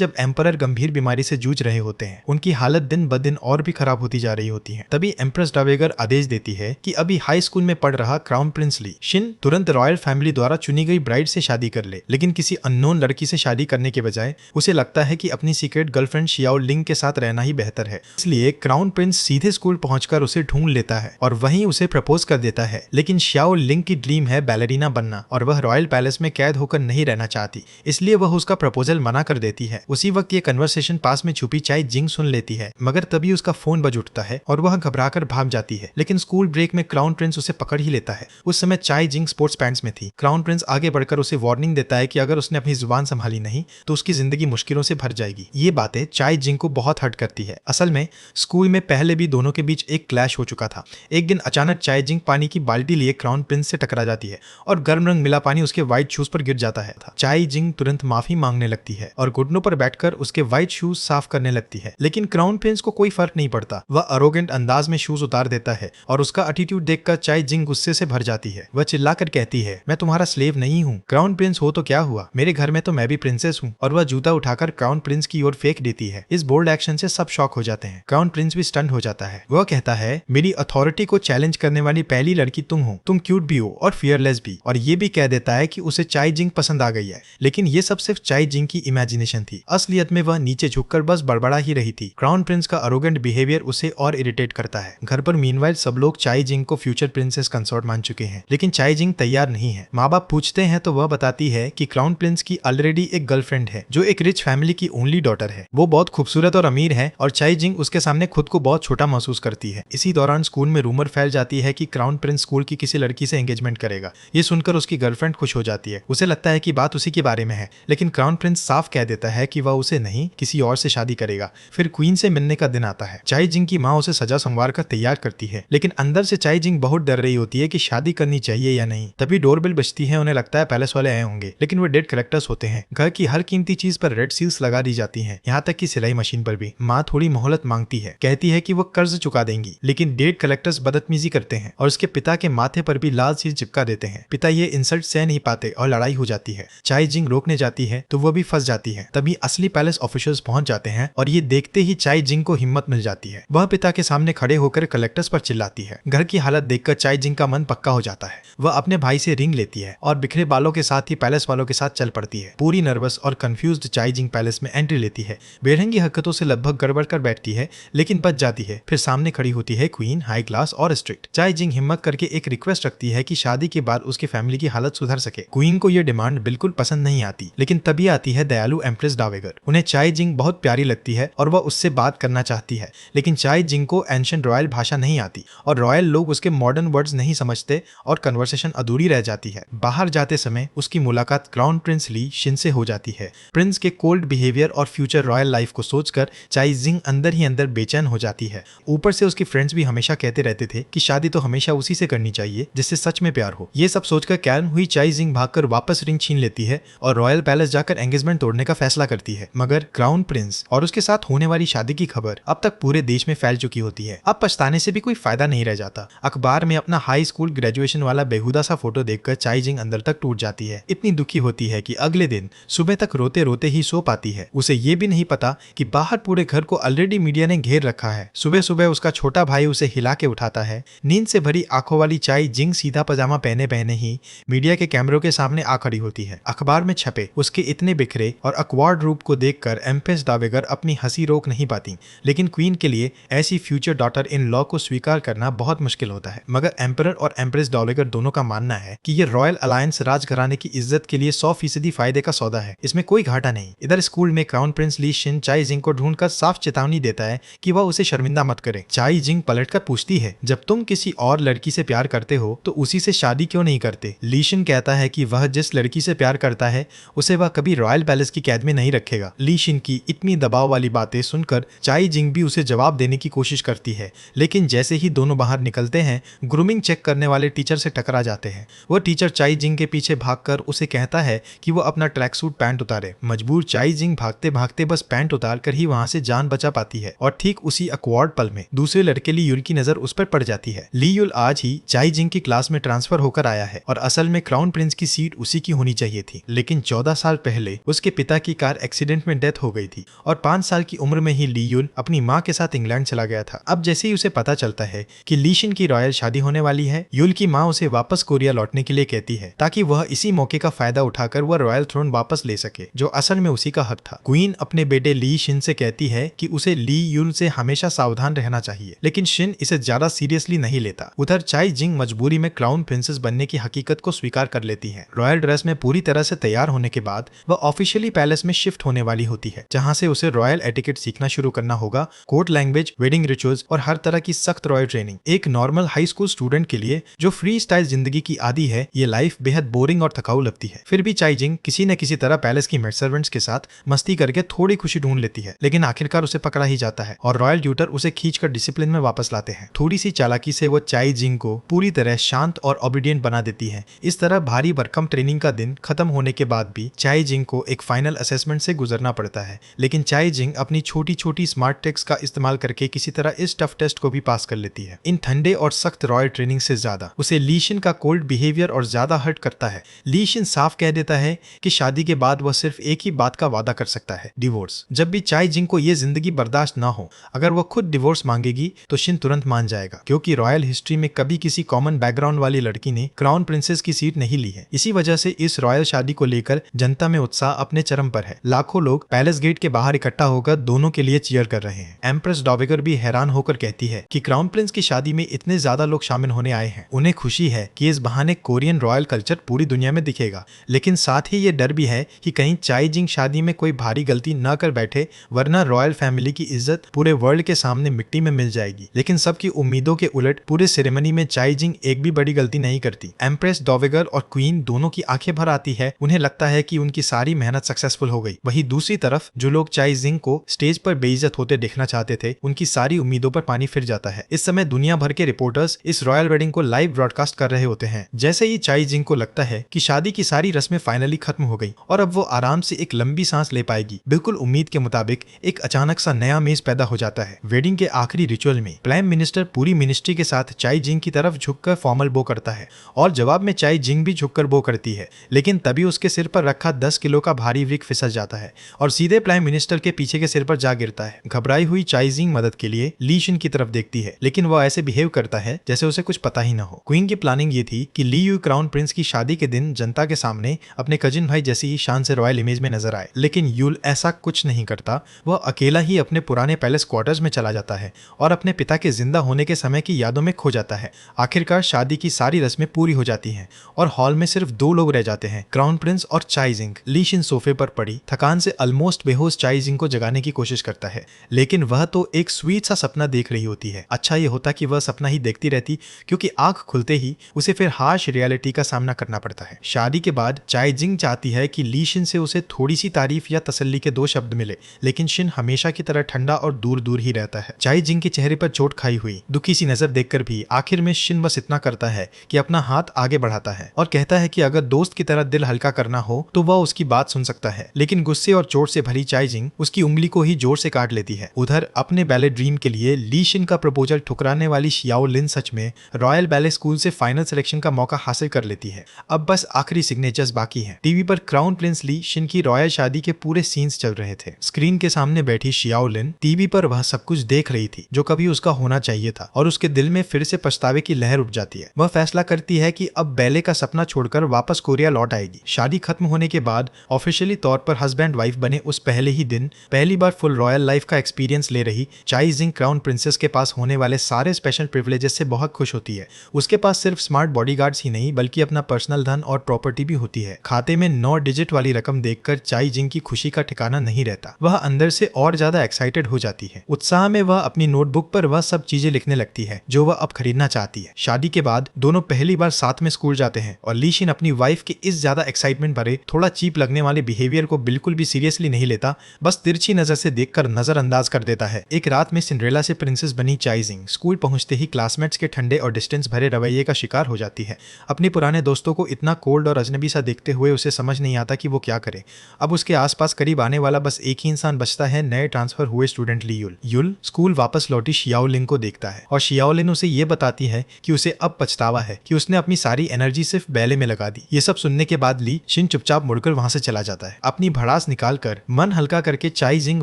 जब एम्परर गंभीर बीमारी से जूझ रहे होते हैं, उनकी हालत दिन ब दिन और भी खराब होती जा रही होती है। तभी एम्प्रेस डावेगर आदेश देती है कि अभी हाई स्कूल में पढ़ रहा क्राउन प्रिंस ली शिन तुरंत रॉयल फैमिली द्वारा चुनी गई ब्राइड से शादी कर ले। लेकिन किसी अननोन लड़की से शादी करने के बजाय उसे लगता है कि अपनी सीक्रेट गर्लफ्रेंड शियाओ लिंग के साथ रहना ही बेहतर है। इसलिए क्राउन प्रिंस सीधे स्कूल पहुंचकर उसे ढूंढ लेता है और वहीं उसे प्रपोज कर देता है। लेकिन शियाओ लिंग की ड्रीम है बैलेरिना बनना और वह रॉयल पैलेस में कैद होकर नहीं रहना चाहती, इसलिए वह उसका प्रपोजल मना कर देती है। उसी वक्त ये कन्वर्सेशन पास में छुपी चाई जिंग सुन लेती है, मगर तभी उसका फोन बज उठता है और वह घबराकर भाग जाती है। लेकिन स्कूल ब्रेक में क्राउन प्रिंस उसे पकड़ ही लेता है। उस समय चाई जिंग स्पोर्ट्स पैंट्स में थी। क्राउन प्रिंस आगे बढ़कर उसे वार्निंग देता है कि अगर उसने अपनी जुबान संभाली नहीं तो उसकी जिंदगी मुश्किलों से भर जाएगी। ये बातें चाई जिंग को बहुत हर्ट करती है। असल में स्कूल में पहले भी दोनों के बीच एक क्लैश हो चुका था। एक दिन अचानक चाई जिंग पानी की बाल्टी लिए क्राउन प्रिंस से टकरा जाती है और गर्म रंग मिला पानी उसके व्हाइट शूज पर गिर जाता है। चाई जिंग तुरंत माफी मांगने लगती है और घुटनों पर बैठकर उसके व्हाइट शूज साफ करने लगती है। लेकिन क्राउन प्रिंस को कोई फर्क नहीं पड़ता। वह अरोगेंट अंदाज में शूज उतार देता है और उसका एटीट्यूड देखकर चाई जिंग गुस्से से भर जाती है। वह चिल्लाकर कहती है, मैं तुम्हारा स्लेव नहीं हूँ। क्राउन प्रिंस हो तो क्या हुआ, मेरे घर में तो मैं भी प्रिंसेस हूँ। और वह जूता उठाकर क्राउन प्रिंस की ओर फेंक देती है। इस बोल्ड एक्शन से सब शॉक हो जाते हैं। क्राउन प्रिंस भी स्टंट हो जाता है। वह कहता है, मेरी अथॉरिटी को चैलेंज करने वाली पहली लड़की तुम हो। तुम क्यूट भी हो और फियरलेस भी। और ये भी कह देता है कि उसे चाई जिंग पसंद आ गई है। लेकिन ये सब सिर्फ चाई जिंग की इमेजिनेशन थी। असलियत में वह नीचे झुककर बस बड़बड़ा ही रही थी। क्राउन प्रिंस का अरोगेंट बिहेवियर उसे और इरिटेट करता है। घर पर मीनवाइल सब लोग चाई जिंग को फ्यूचर प्रिंसेस कंसोर्ट मान चुके हैं, लेकिन चाई जिंग तैयार नहीं है। माँ बाप पूछते हैं तो वह बताती है कि क्राउन प्रिंस की ऑलरेडी एक गर्लफ्रेंड है जो एक रिच फैमिली की ओनली डॉटर है। वो बहुत खूबसूरत और अमीर है और चाई जिंग उसके सामने खुद को बहुत छोटा महसूस करती है। इसी दौरान स्कूल में रूमर फैल जाती है कि क्राउन प्रिंस स्कूल की किसी लड़की से एंगेजमेंट करेगा। ये सुनकर उसकी गर्लफ्रेंड खुश हो जाती है। उसे लगता है कि बात उसी के बारे में है, लेकिन क्राउन प्रिंस साफ कह देता है कि वह उसे नहीं किसी और से शादी करेगा। फिर क्वीन से मिलने का दिन आता है। चाई जिंग की माँ उसे सजा संवार कर तैयार करती है, लेकिन अंदर से चाई जिंग बहुत डर रही होती है कि शादी करनी चाहिए या नहीं। तभी डोरबेल बजती है। उन्हें लगता है पैलेस वाले आए होंगे, लेकिन वो डेड करेक्टर्स होते हैं। घर की हर कीमती चीज पर रेड सील्स लगा दी जाती हैं, यहाँ तक कि सिलाई मशीन पर भी। माँ थोड़ी मोहलत मांगती है, कहती है कि वो कर्ज चुका देंगी, लेकिन डेड कलेक्टर्स बदतमीजी करते हैं और उसके पिता के माथे पर भी लाल सील चिपका देते हैं। पिता ये इंसल्ट सह नहीं पाते और लड़ाई हो जाती है। चाई जिंग रोकने जाती है तो वो भी फंस जाती है। तभी असली पैलेस ऑफिसर्स पहुंच जाते हैं और ये देखते ही चाई जिंग को हिम्मत मिल जाती है। वह पिता के सामने खड़े होकर कलेक्टर्स पर चिल्लाती है। घर की हालत देखकर चाई जिंग का मन पक्का हो जाता है। वह अपने भाई से रिंग लेती है और बिखरे बालों के साथ ही पैलेस वालों के साथ चल पड़ती है। पूरी नर्वस और कंफ्यूज्ड चाई जिंग पैलेस में एंट्री लेती है। बेरंगी हरकतों से लगभग गड़बड़ कर बैठती है, लेकिन बच जाती है। फिर सामने खड़ी होती है क्वीन, हाई क्लास और स्ट्रिक्ट। चाई जिंग हिम्मत करके एक रिक्वेस्ट रखती है कि शादी के बाद उसकी फैमिली की हालत सुधर सके। क्वीन को यह डिमांड बिल्कुल पसंद नहीं आती, लेकिन तभी आती है दयालु एम्प्रेस डावेगर। उन्हें चाई जिंग बहुत प्यारी लगती है और वह उससे बात करना चाहती है, लेकिन चाई जिंग को एंशिएंट रॉयल भाषा नहीं आती और रॉयल लोग उसके मॉडर्न वर्ड्स नहीं समझते और कन्वर्सेशन अधूरी रह जाती है। बाहर जाते समय उसकी मुलाकात क्राउन प्रिंस ली शिन से हो जाती है। प्रिंस के कोल्ड बिहेवियर और फ्यूचर रॉयल लाइफ को सोचकर चाई जिंग अंदर ही अंदर बेचैन हो जाती है। ऊपर से उसके फ्रेंड्स भी हमेशा कहते रहते थे कि शादी तो हमेशा उसी से करनी चाहिए जिससे सच में प्यार हो। ये सब सोचकर कैरन हुई चाई जिंग भागकर वापस रिंग छीन लेती है और रॉयल पैलेस जाकर एंगेजमेंट तोड़ने का फैसला करती है। मगर क्राउन प्रिंस और उसके साथ होने वाली शादी की खबर अब तक पूरे देश में फैल चुकी होती है। अब पछताने से भी कोई फायदा नहीं रह जाता। अखबार में अपना हाई स्कूल ग्रेजुएशन वाला बेहुदा सा फोटो देखकर चाई जिंग अंदर तक टूट जाती है। इतनी दुखी होती है कि अगले दिन सुबह तक रोते रोते ही सो पाती है। उसे ये भी नहीं पता कि बाहर पूरे घर को ऑलरेडी मीडिया ने घेर रखा है। सुबह सुबह उसका छोटा भाई उसे हिला के उठाता है। नींद से भरी आंखों वाली चाई जिंग सीधा पजामा पहने पहने ही मीडिया के कैमरों के सामने आ खड़ी होती है। अखबार में छपे उसके इतने बिखरे और अक्वार्ड रूप को देखकर एम्प्रेस डावेगर अपनी हंसी रोक नहीं पाती, लेकिन क्वीन के लिए ऐसी फ्यूचर डॉटर इन लॉ को स्वीकार करना बहुत मुश्किल होता है। मगर एम्परर और एम्प्रेस डावेगर दोनों का मानना है कि ये रॉयल अलायंस राजघराने की इज्जत के लिए 100% फायदे का सौदा है। इसमें कोई घाटा नहीं। इधर स्कूल में क्राउन प्रिंस ली शिन चाई जिंग को ढूंढकर साफ चेतावनी देता है कि वह उसे शर्मिंदा मत करे। चाई जिंग पलटकर पूछती है, जब तुम किसी और लड़की से प्यार करते हो तो उसी से शादी क्यों नहीं करते? ली शिन कहता है कि वह जिस लड़की से प्यार करता है उसे वह कभी रॉयल पैलेस की कैद में नहीं रखेगा। ली शिन की इतनी दबाव वाली बातें सुनकर चाई जिंग भी उसे जवाब देने की कोशिश करती है, लेकिन जैसे ही दोनों बाहर निकलते हैं ग्रूमिंग चेक करने वाले टीचर से टकरा जाते हैं। वह टीचर चाई जिंग के पीछे भागकर उसे कहता है कि वो अपना ट्रैक सूट पैंट उतारे। मजबूर चाई जिंग भागते भागते बस पैंट उतार कर ही वहां से जान बचा पाती है और ठीक उसी अक्वार्ड पल में दूसरे लड़के ली युल की नजर उस पर पड़ जाती है। ली युल आज ही चाई जिंग की क्लास में ट्रांसफर होकर आया है और असल में क्राउन प्रिंस की सीट उसी की होनी चाहिए थी, लेकिन 14 साल पहले उसके पिता की कार एक्सीडेंट में डेथ हो गई थी और 5 साल की उम्र में ही ली युल अपनी माँ के साथ इंग्लैंड चला गया था। अब जैसे ही उसे पता चलता है कि ली शिन की रॉयल शादी होने वाली है, युल की माँ उसे वापस कोरिया लौटने के लिए कहती है ताकि वह इसी मौके का फायदा उठाकर वह रॉयल थ्रोन वापस ले सके, जो असल में उसी का हक था। क्वीन अपने बेटे ली शिन से कहती है कि उसे ली युल से हमेशा सावधान रहना चाहिए, लेकिन शिन इसे ज्यादा सीरियसली नहीं लेता। उधर चाई जिंग मजबूरी में क्राउन प्रिंसेस बनने की हकीकत को स्वीकार कर लेती है। रॉयल ड्रेस में पूरी तरह से तैयार होने के बाद वह ऑफिशियली पैलेस में शिफ्ट होने वाली होती है, जहां से उसे रॉयल एटिकेट सीखना शुरू करना होगा, कोर्ट लैंग्वेज, वेडिंग रिचुअल्स और हर तरह की सख्त रॉयल ट्रेनिंग। एक नॉर्मल हाई स्कूल स्टूडेंट के लिए जो फ्री स्टाइल जिंदगी की आदी है, ये लाइफ बेहद बोरिंग और थकाऊ लगती है। फिर भी चाई जिंग किसी न किसी तरह पैलेस की मेड सर्वेंट्स के साथ मस्ती करके थोड़ी खुशी ढूंढ लेती है, लेकिन आखिरकार उसे पकड़ा ही जाता है और रॉयल ट्यूटर उसे खींचकर डिसिप्लिन में वापस लाते हैं। थोड़ी सी चालाकी से वो चाई जिंग को पूरी तरह शांत और ओबीडियंट बना देती है। इस तरह भारी भरकम ट्रेनिंग का दिन खत्म होने के बाद भी चाई जिंग को एक फाइनल असेसमेंट से गुजरना पड़ता है, लेकिन चाई जिंग अपनी छोटी छोटी स्मार्ट ट्रिक्स का इस्तेमाल करके किसी तरह इस टफ टेस्ट को भी पास कर लेती है। इन ठंडे और सख्त रॉयल ट्रेनिंग से ज्यादा उसे ली शिन का कोल्ड बिहेवियर और ज्यादा हर्ट करता है। ली शिन साफ कह देता है कि शादी के बाद वह सिर्फ एक ही बात का वादा कर सकता है, डिवोर्स। जब भी चाई जिंग को यह जिंदगी बर्दाश्त ना हो, अगर वह खुद डिवोर्स मांगेगी तो शिन तुरंत मान जाएगा, क्योंकि रॉयल हिस्ट्री में कभी किसी कॉमन बैकग्राउंड वाली लड़की ने क्राउन प्रिंसेस की सीट नहीं ली है। इसी वजह से इस रॉयल शादी को लेकर जनता में उत्साह अपने चरम पर है। लाखों लोग पैलेस गेट के बाहर इकट्ठा होकर दोनों के लिए चीयर कर रहे हैं। एम्प्रेस डॉवेगर भी हैरान होकर कहती है कि क्राउन प्रिंस की शादी में इतने ज्यादा लोग शामिल होने आए हैं। उन्हें खुशी है कि इस बहाने कोरियन रॉयल कल्चर पूरी दुनिया में दिखेगा, लेकिन साथ ही ये डर भी है कि कहीं चाई जिंग शादी में कोई भारी गलती न कर बैठे, वरना रॉयल फैमिली की इज्जत पूरे वर्ल्ड के सामने मिट्टी में मिल जाएगी। लेकिन सबकी उम्मीदों के उलट पूरे सेरेमनी में चाई जिंग एक भी बड़ी गलती नहीं करती। एम्प्रेस डॉवेगर और क्वीन दोनों की आंखें भर आती है। उन्हें लगता है कि उनकी सारी मेहनत सक्सेसफुल हो गई। वहीं दूसरी तरफ जो लोग चाई जिंग को स्टेज पर बेइज्जत होते देखना चाहते थे, उनकी सारी उम्मीदों पर पानी फिर जाता है। इस समय दुनिया भर के रिपोर्टर्स इस रॉयल वेडिंग को लाइव ब्रॉडकास्ट कर रहे होते हैं। जैसे ही चाई जिंग को लगता है कि शादी की सारी रस्में फाइनली खत्म हो गई और अब वो आराम से एक लंबी सांस ले पाएगी, बिल्कुल उम्मीद के मुताबिक एक अचानक सा नया मेज पैदा हो जाता है। वेडिंग के आखिरी रिचुअल में प्राइम मिनिस्टर पूरी मिनिस्ट्री के साथ चाई जिंग की तरफ झुककर फॉर्मल बो करता है और जवाब में चाई जिंग भी झुककर बो करती है, लेकिन तभी उसके सिर पर रखा 10 किलो का भारी विग फिसल जाता है और सीधे प्राइम मिनिस्टर के पीछे के सिर पर जा गिरता है। घबराई हुई चाई जिंग मदद के लिए ली शिन की तरफ देखती है, लेकिन वह ऐसे बिहेव करता है जैसे उसे कुछ पता ही न हो। क्वीन की प्लानिंग ये थी कि ली यू क्राउन प्रिंस की शादी के दिन जनता के सामने अपने कजिन भाई जैसी ही शान से रॉयल इमेज में नजर आए, लेकिन यूल ऐसा कुछ नहीं करता। वह अकेला ही अपने पुराने पैलेस क्वार्टर्स में चला जाता है और अपने पिता के जिंदा होने के समय की यादों में खो जाता है। आखिरकार शादी की सारी रस्में पूरी हो जाती हैं और हॉल में सिर्फ 2 लोग रह जाते हैं, क्राउन प्रिंस और चाई जिंग। ली शिन सोफे पर पड़ी थकान से ऑलमोस्ट बेहोश चाई जिंग को जगाने की कोशिश करता है, लेकिन वह तो एक स्वीट सा सपना देख रही होती है। अच्छा ये होता कि वह सपना ही देखती रहती, क्योंकि आंख खुलते ही उसे फिर हार्श रियलिटी का सामना करना पड़ता है। शादी के बाद चाई जिंग चाहती है कि ली शिन से उसे थोड़ी सी तारीफ या तसल्ली के 2 शब्द मिले, लेकिन शिन हमेशा की तरह ठंडा और दूर दूर ही रहता है। चाई जिंग के चेहरे पर चोट खाई हुई दुखी सी नजर देखकर भी आखिर में शिन बस इतना करता है कि अपना हाथ आगे बढ़ाता है और कहता है कि अगर दोस्त की तरह दिल हल्का करना हो तो वह उसकी बात सुन सकता है। लेकिन गुस्से और चोट से भरी चाई जिंग उसकी उंगली को ही जोर से काट लेती है। उधर अपने बैले ड्रीम के लिए ली शिन का प्रपोजल ठुकराने वाली शियाओ लिन सच में रॉयल बैले स्कूल से फाइनल सिलेक्शन का मौका हासिल कर लेती है। अब बस आखिरी सिग्नेचर्स बाकी हैं। टीवी पर क्राउन प्रिंस ली शिन की रॉयल शादी के पूरे सीन्स चल रहे थे। स्क्रीन के सामने बैठी शियाओ लिन टीवी पर वह सब कुछ देख रही थी जो कभी उसका होना चाहिए था और उसके दिल में फिर से पछतावे की लहर उठ जाती है। वह फैसला करती है कि अब बैले का सपना छोड़कर वापस कोरिया लौट आएगी। शादी खत्म होने के बाद ऑफिशियली तौर पर हस्बैंड वाइफ बने उस पहले ही दिन पहली बार फुल रॉयल लाइफ का एक्सपीरियंस ले रही चाई जिंग क्राउन प्रिंसेस के पास होने वाले सारे स्पेशल प्रिविलेजेस से बहुत खुश होती है। उसके पास सिर्फ स्मार्ट बॉडीगार्ड्स ही नहीं बल्कि अपना पर्सनल धन और प्रॉपर्टी भी होती है। खाते में 9 डिजिट वाली रकम देखकर चाई जिंग की खुशी का ठिकाना नहीं रहता। वह अंदर से और ज्यादा एक्साइटेड हो जाती है। उत्साह में वह अपनी नोटबुक पर वह सब चीजें लिखने लगती है जो वह अब खरीदना चाहती है। शादी के बाद दोनों पहली बार साथ में स्कूल जाते हैं और ली शिन अपनी वाइफ के इस ज्यादा एक्साइटमेंट भरे थोड़ा चीप लगने वाले बिहेवियर को बिल्कुल भी सीरियसली नहीं लेता, बस तिरछी नजर से देखकर नजरअंदाज कर देता है। एक रात में सिंड्रेला से प्रिंसेस बनी चाई जिंग स्कूल पहुंचते ही क्लासमेट्स के ठंडे और डिस्टेंस भरे रवैये का शिकार हो जाती है। अपने पुराने दोस्तों को इतना कोल्ड और अजनबी सा देखते हुए उसे समझ नहीं आता कि वो क्या करे। अब उसके आसपास करीब आने वाला बस एक ही इंसान बचता है, नए ट्रांसफर हुए स्टूडेंट ली युल। युल स्कूल वापस लौटी शियाओ लिन को देखता है और शियाओ लिन उसे ये बताती है कि उसे अब पछतावा है कि उसने अपनी सारी एनर्जी सिर्फ बैले में लगा दी। ये सब सुनने के बाद ली शिन चुपचाप मुड़कर वहां से चला जाता है। अपनी भड़ास भड़ास निकालकर मन हल्का करके चाई जिंग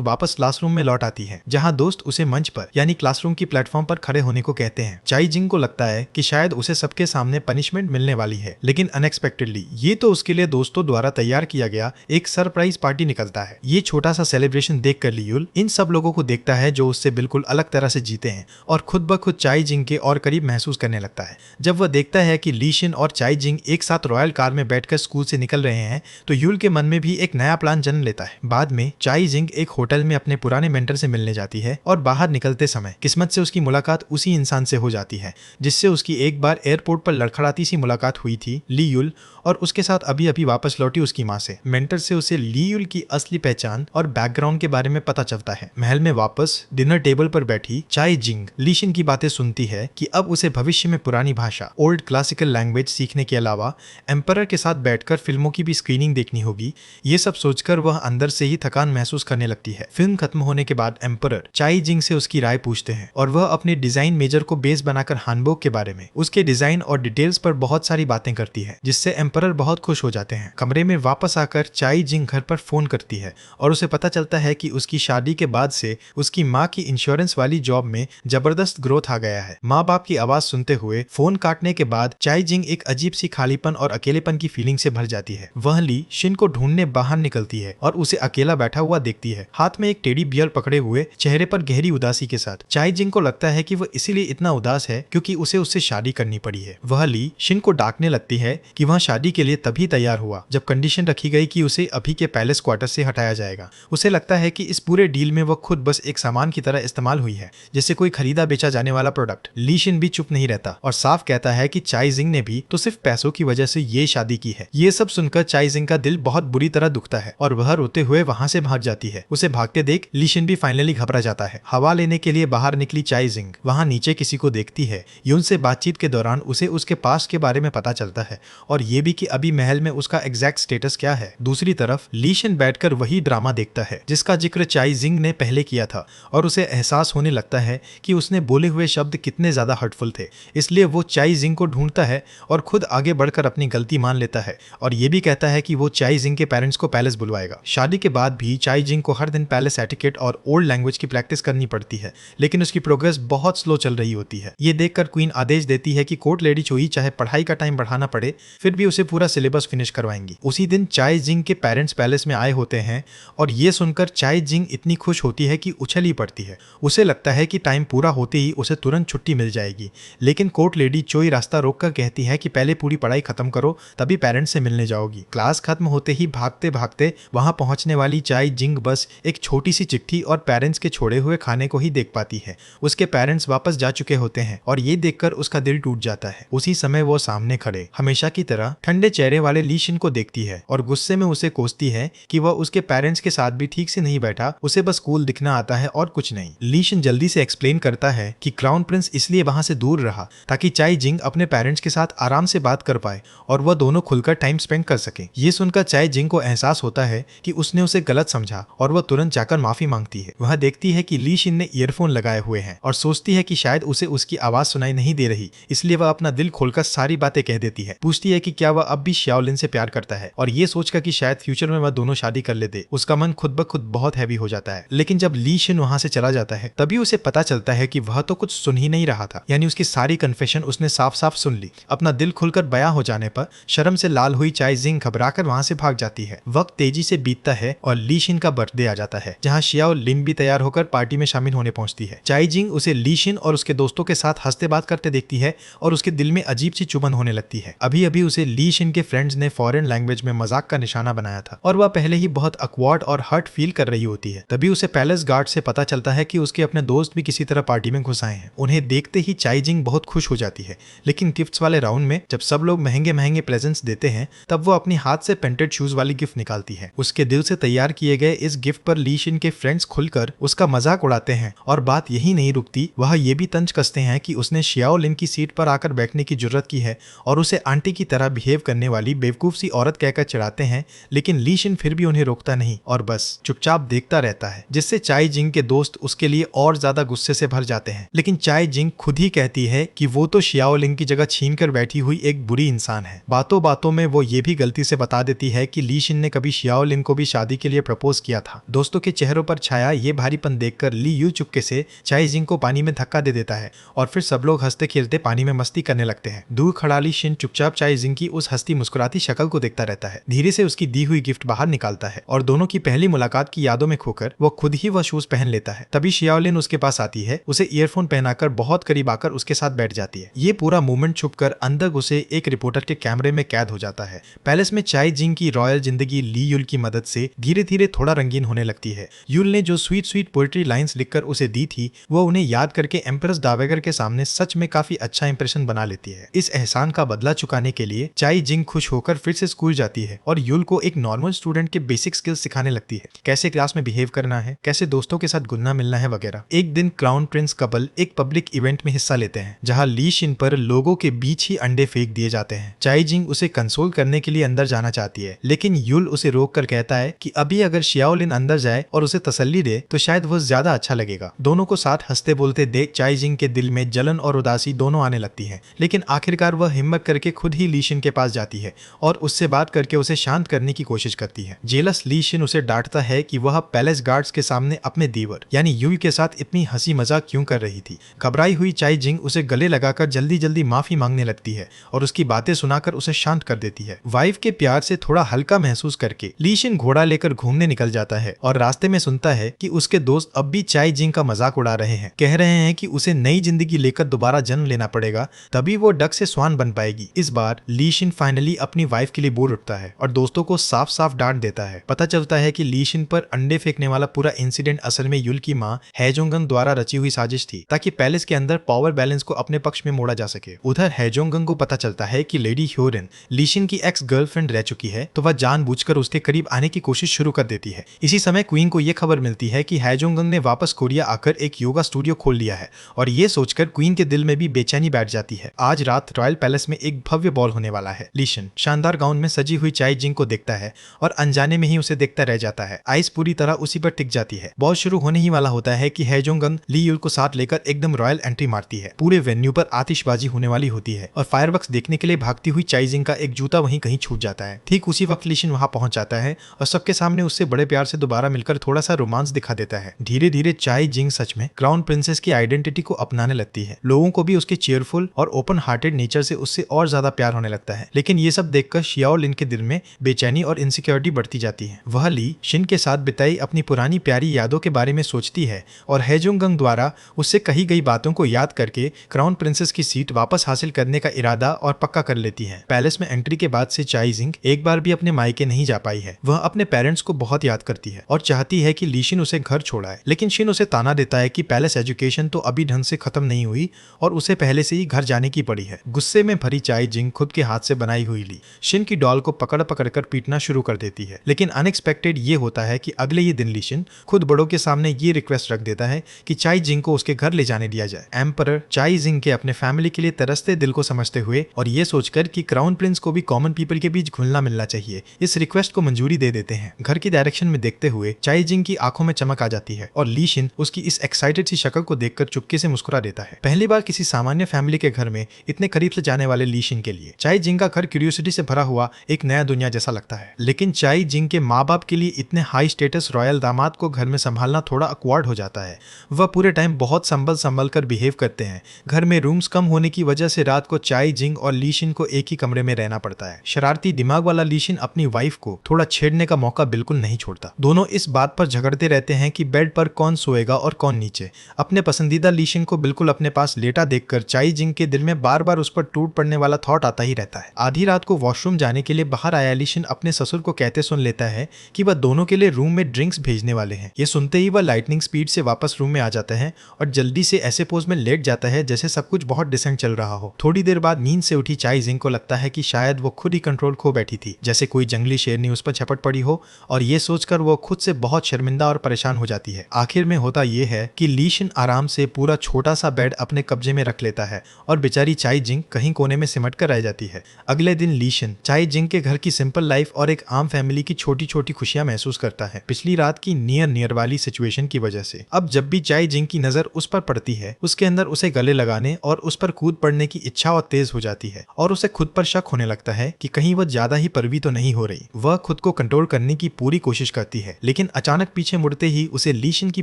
वापस क्लासरूम में लौट आती है, जहाँ दोस्त उसे मंच पर यानी क्लासरूम की प्लेटफॉर्म पर खड़े होने को कहते हैं। चाई जिंग को लगता है कि शायद उसे सबके सामने पनिशमेंट मिलने वाली है, लेकिन अनएक्सपेक्टेडली ये तो उसके लिए दोस्तों द्वारा तैयार किया गया एक सरप्राइज पार्टी निकलता है। ये छोटा सा सेलिब्रेशन देखकर लियुल इन सब लोगों को देखता है जो उससे बिल्कुल अलग तरह से जीते हैं और खुद ब खुद चाई जिंग के और करीब महसूस करने लगता है। जब वह देखता है कि ली शिन और चाई जिंग एक साथ रॉयल कार में बैठकर स्कूल से निकल रहे हैं तो युल के मन में भी एक नया प्लान जन्म लेता है। बाद में चाई जिंग एक होटल में अपने पुराने मेंटर से मिलने जाती है और बाहर निकलते समय किस्मत से उसकी मुलाकात उसी इंसान से हो जाती है जिससे उसकी एक बार एयरपोर्ट पर लड़खड़ाती सी मुलाकात हुई थी, ली युल, और उसके साथ अभी अभी वापस लौटी उसकी माँ से। मेंटर से उसे ली युल की असली पहचान और बैकग्राउंड के बारे में पता चलता है। महल में वापस डिनर टेबल पर बैठी चाई जिंग ली शिन की बातें सुनती है कि अब उसे भविष्य में पुरानी भाषा ओल्ड क्लासिकल लैंग्वेज सीखने के अलावा एम्परर के साथ बैठकर फिल्मों की भी स्क्रीनिंग देखनी होगी। ये सब सोचकर वह अंदर से ही थकान महसूस करने लगती है। फिल्म खत्म होने के बाद एम्परर चाई जिंग से उसकी राय पूछते हैं और वह अपने डिजाइन मेजर को बेस बनाकर हानबोक के बारे में, उसके डिजाइन और डिटेल्स पर बहुत सारी बातें करती है, जिससे एम्परर बहुत खुश हो जाते हैं। कमरे में वापस आकर चाई जिंग घर पर फोन करती है और उसे पता चलता है कि उसकी शादी के बाद से उसकी माँ की इंश्योरेंस वाली जॉब में जबरदस्त ग्रोथ आ गया है। माँ बाप की आवाज सुनते हुए फोन काटने के बाद चाई जिंग एक अजीब सी खालीपन और अकेलेपन की फीलिंग से भर जाती है। वह ली शिन को ढूंढने बाहर निकलती है और उसे अकेला बैठा हुआ देखती है, हाथ में एक टेडी बियर पकड़े हुए, चेहरे पर गहरी उदासी के साथ। चाई जिंग को लगता है कि वह इसीलिए इतना उदास है क्योंकि उसे उससे शादी करनी पड़ी है। वह ली शिन को डांटने लगती है कि वह शादी के लिए तभी तैयार हुआ जब कंडीशन रखी गई कि उसे अभी के पैलेस क्वार्टर से हटाया जाएगा। उसे लगता है कि इस पूरे डील में वह खुद बस एक सामान की तरह इस्तेमाल हुई है, जैसे कोई खरीदा बेचा जाने वाला प्रोडक्ट। ली शिन भी चुप नहीं रहता और साफ कहता है कि चाई जिंग ने भी तो सिर्फ पैसों की वजह से ये शादी की है। ये सब सुनकर चाई जिंग का दिल बहुत बुरी तरह दुखता है और वह रोते हुए वहां से भाग जाती है। उसे भागते देख ली शिन भी फाइनली घबरा जाता है। हवा लेने के लिए बाहर निकली चाई जिंग वहां नीचे किसी को देखती है। युन से बातचीत के दौरान उसे उसके पास्ट के बारे में पता चलता है और ये भी कि अभी महल में उसका एग्जैक्ट स्टेटस क्या है। दूसरी तरफ ली शिन बैठकर वही ड्रामा देखता है जिसका जिक्र चाई जिंग ने पहले किया था और उसे एहसास होने लगता है कि उसने बोले हुए शब्द कितने ज्यादा हर्टफुल थे। इसलिए वो चाई जिंग को ढूंढता है और खुद आगे बढ़कर अपनी गलती मान लेता है और ये भी कहता है कि वो चाई जिंग के पेरेंट्स को पैलेस बुलवाएगा। शादी के बाद भी चाई जिंग को हर दिन पैलेस एटिकेट और ओल्ड लैंग्वेज की प्रैक्टिस करनी पड़ती है, लेकिन उसकी प्रोग्रेस बहुत स्लो चल रही होती है। ये देखकर क्वीन आदेश देती है कि कोर्ट लेडी चोई चाहे पढ़ाई का टाइम बढ़ाना पड़े फिर भी उसे पूरा सिलेबस फिनिश करवाएंगी। उसी दिन चाई जिंग के पेरेंट्स पैलेस में आए होते हैं और ये सुनकर चाई जिंग इतनी खुश होती है कि उछल ही पड़ती है। उसे लगता है कि टाइम पूरा होते ही उसे तुरंत छुट्टी मिल जाएगी, लेकिन कोर्ट लेडी चोई रास्ता रोककर कहती है कि पहले पूरी पढ़ाई खत्म करो तभी पेरेंट्स से मिलने जाओगी। क्लास खत्म होते ही भागते भागते वहां पहुंचने वाली चाई जिंग बस एक छोटी सी चिट्ठी और पेरेंट्स के छोड़े हुए खाने को ही देख पाती है। उसके पेरेंट्स वापस जा चुके होते हैं और ये देखकर उसका दिल टूट जाता है। उसी समय वो सामने खड़े हमेशा की तरह ठंडे चेहरे वाले ली शिन को देखती है और गुस्से में उसे कोसती है कि वह उसके पेरेंट्स के साथ भी ठीक से नहीं बैठा, उसे बस कूल दिखना आता है और कुछ नहीं। ली शिन जल्दी से एक्सप्लेन करता है कि क्राउन प्रिंस इसलिए वहां से दूर रहा ताकि चाई जिंग अपने पेरेंट्स के साथ आराम से बात कर पाए और वह दोनों खुलकर टाइम स्पेंड कर सके। ये सुनकर चाई जिंग को एहसास होता है कि उसने उसे गलत समझा और वह तुरंत जाकर माफी मांगती है। वह देखती है कि ली शिन ने ईयरफोन लगाए हुए हैं और सोचती है कि शायद उसे उसकी आवाज सुनाई नहीं दे रही, इसलिए वह अपना दिल खोलकर सारी बातें कह देती है। पूछती है कि क्या वह अब भी शाओलिन से प्यार करता है और ये सोचकर कि शायद फ्यूचर में वह दोनों शादी कर लेते, उसका मन खुद ब खुद बहुत हैवी हो जाता है। लेकिन जब ली शिन वहां से चला जाता है तभी उसे पता चलता है कि वह तो कुछ सुन ही नहीं रहा था, यानी उसकी सारी कन्फेशन उसने साफ साफ सुन ली। अपना दिल खुलकर बयां हो जाने पर शर्म से लाल हुई चाई जिंग घबराकर वहां से भाग जाती है। वक्त तेजी से बीतता है और ली शिन का बर्थडे आ जाता है, जहां शियाओ लिन भी तैयार होकर पार्टी में शामिल होने पहुंचती है। चाई जिंग उसे ली शिन और उसके दोस्तों के साथ हंसते बात करते देखती है और उसके दिल में अजीब सी चुभन होने लगती है। अभी अभी उसे ली शिन के फ्रेंड्स ने फॉरेन लैंग्वेज में मजाक का निशाना बनाया था और वह पहले ही बहुत अक्वर्ड और हर्ट फील कर रही होती है। तभी उसे पैलेस गार्ड से पता चलता है कि उसके अपने दोस्त भी किसी तरह पार्टी में घुस आए हैं। उन्हें देखते ही चाई जिंग बहुत खुश हो जाती है, लेकिन गिफ्ट्स वाले राउंड में जब सब लोग महंगे महंगे प्रेजेंट्स देते हैं तब वो अपनी हाथ से पेंटेड शूज वाली गिफ्ट निकालती है। उसके दिल से तैयार किए गए इस गिफ्ट पर ली शिन के फ्रेंड्स खुलकर उसका मजाक उड़ाते हैं और बात यही नहीं रुकती, वह ये भी तंज कसते हैं कि उसने शियाओ लिन की सीट पर आकर बैठने की जुर्रत की है और उसे आंटी की तरह बिहेव करने वाली बेवकूफ सी औरत कहकर चिढ़ाते हैं, लेकिन ली शिन फिर भी उन्हें रोकता नहीं और बस चुपचाप देखता रहता है, जिससे चाई जिंग के दोस्त उसके लिए और ज्यादा गुस्से से भर जाते हैं। लेकिन चाई जिंग खुद ही कहती है कि वो तो शियाओ लिन की जगह छीन कर बैठी हुई एक बुरी इंसान है। बातों बातों में वो ये भी गलती से बता देती है कि ली शिन ने कभी शियाओ शियाओ लिन को भी शादी के लिए प्रपोज किया था। दोस्तों के चेहरों पर छाया ये भारीपन देखकर ली यू चुपके से चाई जिंग को पानी में धक्का दे देता है और फिर सब लोग हंसते खेलते पानी में मस्ती करने लगते हैं। दूर खड़ा ली शिन चुपचाप चाई जिंग की उस हंसती मुस्कुराती शक्ल को देखता रहता है। धीरे से उसकी दी हुई गिफ्ट बाहर निकालता है और दोनों की पहली मुलाकात की यादों में खोकर वो खुद ही वह शूज पहन लेता है। तभी शियाओ लिन उसके पास आती है, उसे ईयरफोन पहनाकर बहुत करीब आकर उसके साथ बैठ जाती है। ये पूरा मूवमेंट छुपकर अंदर घुसे एक रिपोर्टर के कैमरे में कैद हो जाता है। पैलेस में चाई जिंग की रॉयल जिंदगी ली युल की मदद से धीरे धीरे थोड़ा रंगीन होने लगती है। युल ने जो स्वीट स्वीट पोएट्री लाइंस लिखकर उसे दी थी वो उन्हें याद करके एम्प्रेस डावेगर के सामने सच में काफी अच्छा इंप्रेशन बना लेती है। इस एहसान का बदला चुकाने के लिए चाई जिंग खुश होकर फिर से स्कूल जाती है और युल को एक नॉर्मल स्टूडेंट के बेसिक स्किल्स सिखाने लगती है, कैसे क्लास में बिहेव करना है, कैसे दोस्तों के साथ घुलना मिलना है वगैरह। एक दिन क्राउन प्रिंस कपल एक पब्लिक इवेंट में हिस्सा लेते हैं जहां ली शिन पर लोगों के बीच ही अंडे फेंक दिए जाते हैं। चाई जिंग उसे कंसोल करने के लिए अंदर जाना चाहती है लेकिन युल उसे रोक कर कहता है कि अभी अगर शियाओ लिन अंदर जाए और उसे तसल्ली दे तो शायद वो ज्यादा अच्छा लगेगा। दोनों को साथ हंसते बोलते देख चाई जिंग के दिल में जलन और उदासी दोनों आने लगती है, लेकिन आखिरकार वह हिम्मत करके खुद ही ली शिन के पास जाती है और उससे बात करके उसे शांत करने की कोशिश करती है। जेलस ली शिन उसे डांटता है कि वह पैलेस गार्ड्स के सामने अपने दीवर यानी युल के साथ इतनी हंसी मजाक क्यों कर रही थी। घबराई हुई चाई जिंग उसे गले लगाकर जल्दी जल्दी माफी मांगने लगती है और उसकी बातें सुनाकर उसे शांत कर देती है। वाइफ के प्यार से थोड़ा हल्का महसूस करके ली शिन घोड़ा लेकर घूमने निकल जाता है और रास्ते में सुनता है कि उसके दोस्त अब भी चाई जिंग का मजाक उड़ा रहे हैं, कह रहे हैं कि उसे नई जिंदगी लेकर दोबारा जन्म लेना पड़ेगा तभी वो डक से स्वान बन पाएगी। इस बार ली शिन फाइनली अपनी वाइफ के लिए बोल उठता है और दोस्तों को साफ साफ डांट देता है। पता चलता है कि ली शिन पर अंडे फेंकने वाला पूरा इंसिडेंट असल में युल की मां हैजोंगंग द्वारा रची हुई साजिश थी ताकि पैलेस के अंदर पावर बैलेंस को अपने पक्ष में मोड़ा जा सके। उधर हैजोंगंग को पता चलता है कि लेडी ह्योरिन ली शिन की एक्स गर्लफ्रेंड रह चुकी है तो वह जानबूझकर उसके करीब आने की कोशिश शुरू कर देती है। इसी समय क्वीन को यह खबर मिलती है कि हैजोंगंग ने वापस कोरिया आकर एक योगा स्टूडियो खोल लिया है और ये सोचकर क्वीन के दिल में भी बेचैनी बैठ जाती है। आज रात रॉयल पैलेस में एक भव्य बॉल होने वाला है। ली शिन शानदार गाउन में सजी हुई चाई जिंग को देखता है और अनजाने में ही उसे देखता रह जाता है। आइस पूरी तरह उसी पर टिक जाती है। बॉल शुरू होने ही वाला होता है कि हैजोंगंग ली युल को साथ लेकर एकदम रॉयल एंट्री मारती है। पूरे वेन्यू पर आतिशबाजी होने वाली होती है और फायरवर्क्स देखने के लिए भागती हुई चाई जिंग का एक जूता वहीं कहीं छूट जाता है। ठीक उसी वक्त ली शिन वहां पहुंच जाता है और सबके सामने उससे बड़े प्यार से दोबारा मिलकर थोड़ा सा रोमांस दिखा देता है। धीरे धीरे चाई जिंग सच में क्राउन प्रिंसेस की आइडेंटिटी को अपनाने लगती है। लोगों को भी उसके चेयरफुल और ओपन हार्टेड नेचर से उससे और ज्यादा प्यार होने लगता है। लेकिन ये सब देखकर शियाओ लिन के दिल में बेचैनी और इनसिक्योरिटी बढ़ती जाती है। वह ली शिन के साथ बिताई अपनी पुरानी प्यारी यादों के बारे में सोचती है और हैजोंगंग द्वारा उससे कही गई बातों को याद करके क्राउन प्रिंसेस की सीट वापस हासिल करने का इरादा और पक्का कर लेती है। पैलेस में एंट्री के बाद से चाई जिंग एक बार भी अपने मायके नहीं जा पाई है। वह अपने पेरेंट्स को बहुत याद करती है और चाहती है कि ली शिन उसे घर छोड़ाए, लेकिन शिन उसे ताना देता है कि पैलेस एजुकेशन तो अभी ढंग से खत्म नहीं हुई और उसे पहले से ही घर जाने की पड़ी है। गुस्से में भरी चाई जिंग खुद के हाथ से बनाई हुई ली शिन की डॉल को पकड़ पकड़ कर पीटना शुरू कर देती है। लेकिन अनएक्सपेक्टेड ये होता है कि अगले ही दिन ली शिन खुद बड़ों के सामने ये रिक्वेस्ट रख देता है कि चाई जिंग को उसके घर ले जाने दिया जाए। एम्परर चाई जिंग के अपने फैमिली के लिए तरसते दिल को समझते हुए और ये सोचकर कि क्राउन प्रिंस को भी कॉमन पीपल के बीच घुलना मिलना चाहिए, इस रिक्वेस्ट को मंजूरी दे देते हैं। घर की डायरेक्शन में देखते हुए चाई जिंग की आंखों में चमक आ जाती है और ली शिन उसकी इस एक्साइटेड सी शक्ल को देखकर चुपके से मुस्कुरा देता है। पहली बार किसी सामान्य फैमिली के घर में इतने करीब से जाने वाले ली शिन के लिए चाई जिंग का घर क्यूरियोसिटी से भरा हुआ एक नया दुनिया जैसा लगता है। लेकिन चाई जिंग के माँ बाप के लिए इतने हाई स्टेटस रॉयल दामाद को घर में संभालना थोड़ा अक्वार्ड हो जाता है। वह पूरे टाइम बहुत संभल कर बिहेव करते हैं। घर में रूम्स कम होने की वजह से रात को चाई जिंग और ली शिन को एक ही कमरे में रहना पड़ता है। शरारती दिमाग वाला ली शिन अपनी वाइफ को थोड़ा छेड़ने का मौका बिल्कुल नहीं छोड़ता। दोनों इस बात पर झगड़ते रहते हैं कि बेड पर कौन सोएगा और कौन नीचे। अपने पसंदीदा ली शिन को बिल्कुल अपने पास लेटा देखकर चाई जिंग के दिल में बार बार उस पर टूट पड़ने वाला थॉट आता ही रहता है। आधी रात को वॉशरूम जाने के लिए बाहर आया ली शिन अपने ससुर को कहते सुन लेता है कि वह दोनों के लिए रूम में ड्रिंक्स भेजने वाले हैं। ये सुनते ही वह लाइटनिंग स्पीड से वापस रूम में आ जाता है और जल्दी से ऐसे पोज में लेट जाता है जैसे सब कुछ बहुत डिसेंट चल रहा हो। थोड़ी देर बाद नींद से उठी चाई जिंग को लगता है कि शायद वो खुद ही कंट्रोल खो बैठी थी, जैसे कोई जंगली शेरनी उस पर झपट पड़ी हो, और ये सोचकर वो खुद से बहुत शर्मिंदा और परेशान हो जाती है। आखिर में होता ये है कि ली शिन आराम से पूरा छोटा सा बेड अपने कब्जे में रख लेता है और बेचारी चाई जिंग कहीं कोने में सिमट कर रह जाती है। अगले दिन ली शिन चाई जिंग के घर की सिंपल लाइफ और एक आम फैमिली की छोटी छोटी खुशियां महसूस करता है, पिछली रात की नियर वाली सिचुएशन की वजह से। अब जब भी चाई जिंग की नजर उस पर पड़ती है, उसके अंदर उसे गले लगाने और उस पर कूद पड़ने की इच्छा और तेज हो जाती है और उसे खुद पर शक होने लगता है कि कहीं वह ज्यादा ही परवी तो नहीं हो रही। वह खुद को कंट्रोल करने की पूरी कोशिश करती है, लेकिन अचानक पीछे मुड़ते ही उसे ली शिन की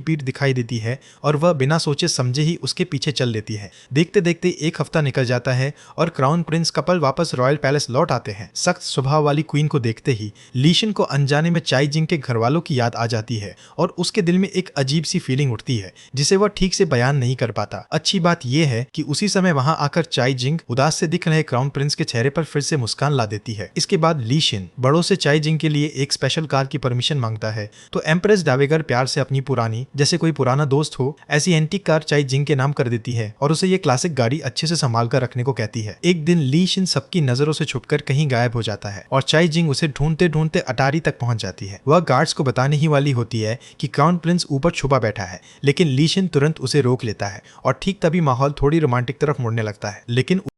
पीठ दिखाई देती है और वह बिना सोचे समझे ही उसके पीछे चल देती है। देखते देखते एक हफ्ता निकल जाता है और क्राउन प्रिंस कपल वापस रॉयल पैलेस लौट आते हैं। सख्त स्वभाव वाली क्वीन को देखते ही ली शिन को अनजाने में चाई जिंग के घर वालों की याद आ जाती है और उसके दिल में एक अजीब सी फीलिंग उठती है जिसे वह ठीक से बयान नहीं कर पाता। अच्छी बात यह है कि उसी समय वहां आकर चाई जिंग उदास से दिख रहे क्राउन प्रिंस के चेहरे पर फिर से मुस्कान ला देती है। इसके बाद ली शिन बड़ों से चाई जिंग के लिए एक स्पेशल कार की परमिशन मांगता है तो एम्प्रेस डावेगर प्यार से अपनी पुरानी, जैसे कोई पुराना दोस्त हो, ऐसी एंटीक कार चाई जिंग के नाम कर देती है और उसे ये क्लासिक गाड़ी अच्छे से संभाल कर रखने को कहती है। एक दिन ली शिन सबकी नजरों से छुपकर कहीं गायब हो जाता है और चाई जिंग उसे ढूंढते ढूंढते अटारी तक पहुंच जाती है। वह गार्ड्स को बताने ही वाली होती है कि क्राउन प्रिंस ऊपर छुपा बैठा है, लेकिन ली शिन तुरंत उसे रोक लेता है और ठीक तभी माहौल थोड़ी रोमांटिक तरफ मुड़ने लगता है। लेकिन